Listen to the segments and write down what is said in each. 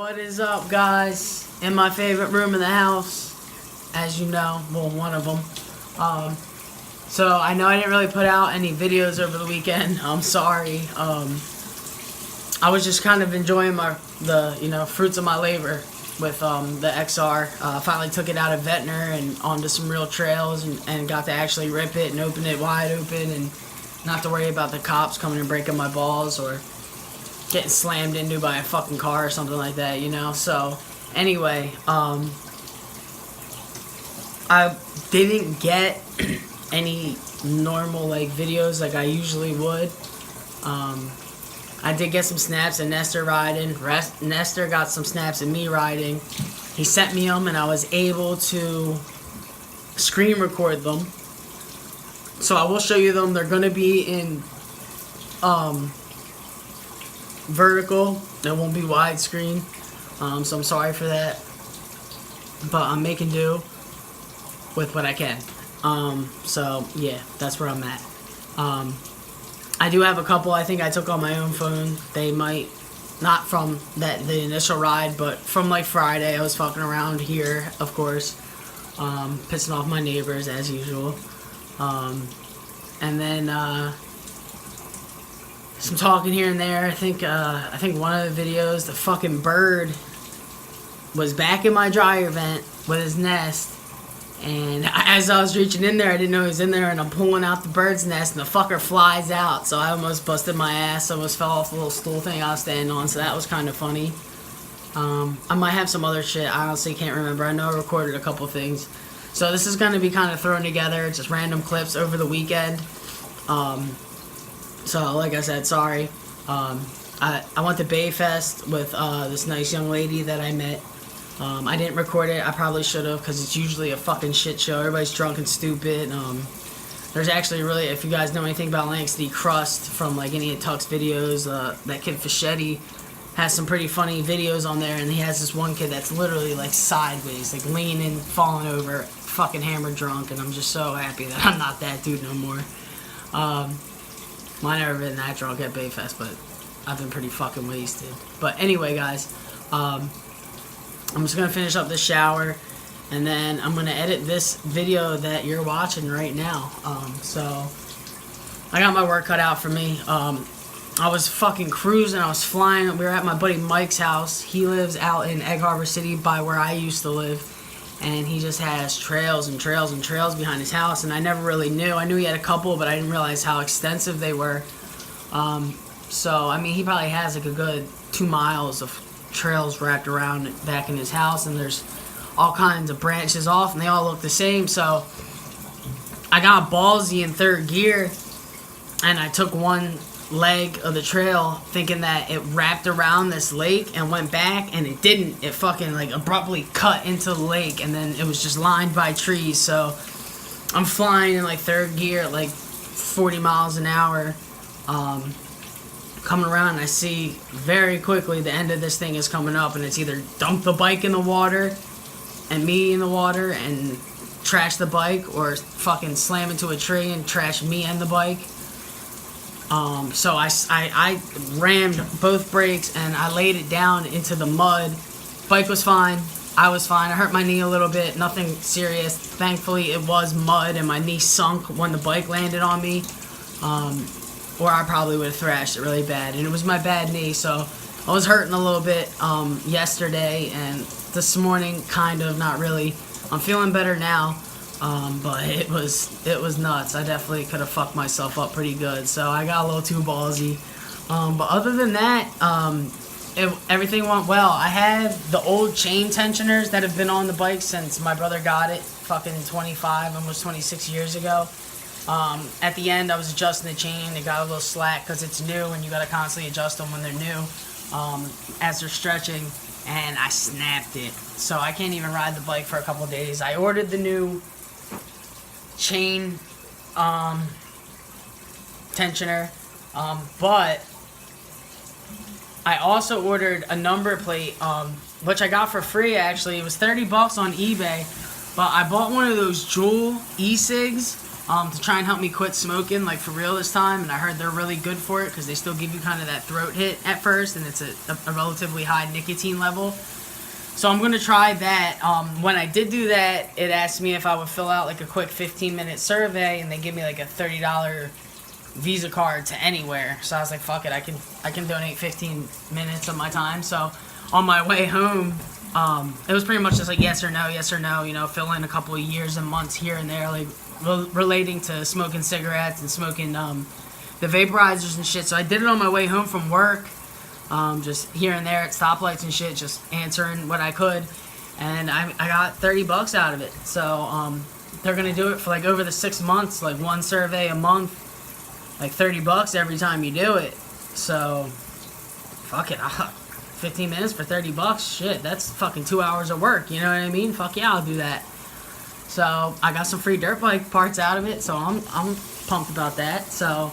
What is up, guys? In my favorite room in the house, as you know, well, one of them. So I know I didn't really put out any videos over the weekend. I'm sorry. I was just kind of enjoying the fruits of my labor with the XR. Finally took it out of Ventnor and onto some real trails, and got to actually rip it and open it wide open, and not to worry about the cops coming and breaking my balls or getting slammed into by a fucking car or something like that, you know? So, anyway, I didn't get any normal, videos like I usually would. I did get some snaps of Nestor riding. Nestor got some snaps of me riding. He sent me them, and I was able to screen record them. So I will show you them. They're going to be in vertical. It won't be widescreen. So I'm sorry for that. But I'm making do with what I can. So yeah, that's where I'm at. I do have a couple I think I took on my own phone. They might, not from the initial ride, but from Friday. I was fucking around here, of course, pissing off my neighbors as usual. And then some talking here and there. I think one of the videos, the fucking bird was back in my dryer vent with his nest. And as I was reaching in there, I didn't know he was in there, and I'm pulling out the bird's nest, and the fucker flies out. So I almost busted my ass. I almost fell off the little stool thing I was standing on, so that was kind of funny. I might have some other shit. I honestly can't remember. I know I recorded a couple things. So this is going to be kind of thrown together, just random clips over the weekend. So like I said, sorry. I went to Bayfest with this nice young lady that I met. I didn't record it. I probably should have, because it's usually a fucking shit show. Everybody's drunk and stupid. There's actually really, if you guys know anything about Langston Crust from any of Tuck's videos, that kid Fischetti has some pretty funny videos on there, and he has this one kid that's literally sideways, leaning, falling over, fucking hammered drunk, and I'm just so happy that I'm not that dude no more. I've never been that drunk at Bayfest, but I've been pretty fucking wasted. But anyway, guys, I'm just going to finish up the shower, and then I'm going to edit this video that you're watching right now. So, I got my work cut out for me. I was fucking cruising, I was flying. We were at my buddy Mike's house. He lives out in Egg Harbor City by where I used to live. And he just has trails and trails and trails behind his house, and I never really knew. I knew he had a couple, but I didn't realize how extensive they were. So, I mean, he probably has a good 2 miles of trails wrapped around back in his house, and there's all kinds of branches off, and they all look the same. So I got ballsy in third gear, and I took one leg of the trail thinking that it wrapped around this lake and went back, and it didn't. It fucking abruptly cut into the lake, and then it was just lined by trees. So I'm flying in third gear at 40 miles an hour, coming around, and I see very quickly the end of this thing is coming up, and it's either dump the bike in the water and me in the water and trash the bike, or fucking slam into a tree and trash me and the bike. So I rammed both brakes, and I laid it down into the mud. Bike was fine. I was fine. I hurt my knee a little bit. Nothing serious. Thankfully, it was mud, and my knee sunk when the bike landed on me. Or I probably would have thrashed it really bad. And it was my bad knee, so I was hurting a little bit yesterday, and this morning, kind of, not really. I'm feeling better now. But it was nuts. I definitely could have fucked myself up pretty good. So I got a little too ballsy. But other than that, everything went well. I have the old chain tensioners that have been on the bike since my brother got it fucking 25, almost 26 years ago. At the end, I was adjusting the chain. It got a little slack because it's new, and you got to constantly adjust them when they're new as they're stretching. And I snapped it. So I can't even ride the bike for a couple days. I ordered the new chain tensioner, but I also ordered a number plate, which I got for free. Actually, it was $30 on eBay, but I bought one of those Juul e-cigs to try and help me quit smoking, like for real this time. And I heard they're really good for it because they still give you kind of that throat hit at first, and it's a relatively high nicotine level. So I'm gonna try that. When I did do that, it asked me if I would fill out like a quick 15-minute survey, and they give me like a $30 Visa card to anywhere. So I was like, fuck it, I can donate 15 minutes of my time. So on my way home, it was pretty much just like yes or no, you know, fill in a couple of years and months here and there, like relating to smoking cigarettes and smoking the vaporizers and shit. So I did it on my way home from work, just here and there at stoplights and shit, just answering what I could, and I got $30 out of it. So they're gonna do it for like over the 6 months, like one survey a month, like $30 every time you do it. So fuck it, 15 minutes for $30, shit, that's fucking 2 hours of work, you know what I mean? Fuck yeah, I'll do that. So I got some free dirt bike parts out of it, so I'm pumped about that. So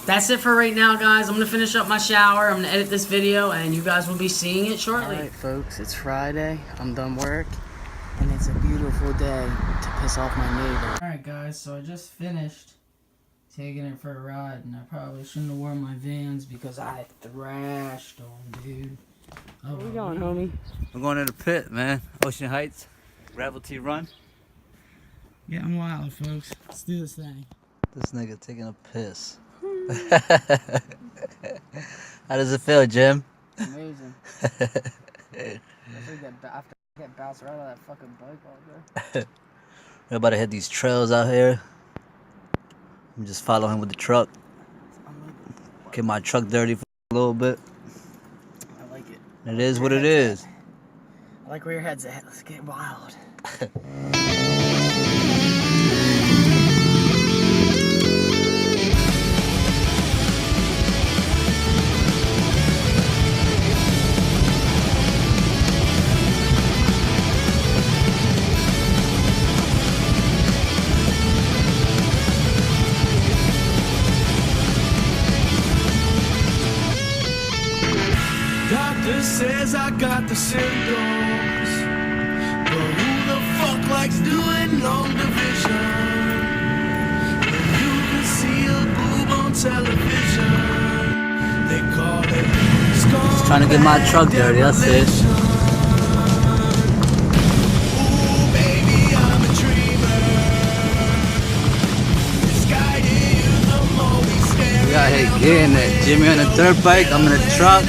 that's it for right now, guys. I'm gonna finish up my shower, I'm gonna edit this video, and you guys will be seeing it shortly. Alright folks, it's Friday, I'm done work, and it's a beautiful day to piss off my neighbor. Alright guys, so I just finished taking it for a ride, and I probably shouldn't have worn my Vans because I thrashed them, dude. Where we going, homie? We're going to the pit, man. Ocean Heights, Gravel T Run. Getting wild, folks. Let's do this thing. This nigga taking a piss. How does it feel, Jim? Amazing. After I get bounced right out of that fucking bike all day. We're about to hit these trails out here. I'm just following with the truck. Get my truck dirty for a little bit. I like it. It is what it is. I like where your head's at. Let's get wild. Doctor says I got the symptoms, but who the fuck likes doing long division? When you can see a boob on television, they call it Just trying to get my truck dirty, that's it. Ooh, baby, I'm a dreamer. This guy is the more we stare. We out here getting it. Jimmy on the dirt bike, I'm in the truck.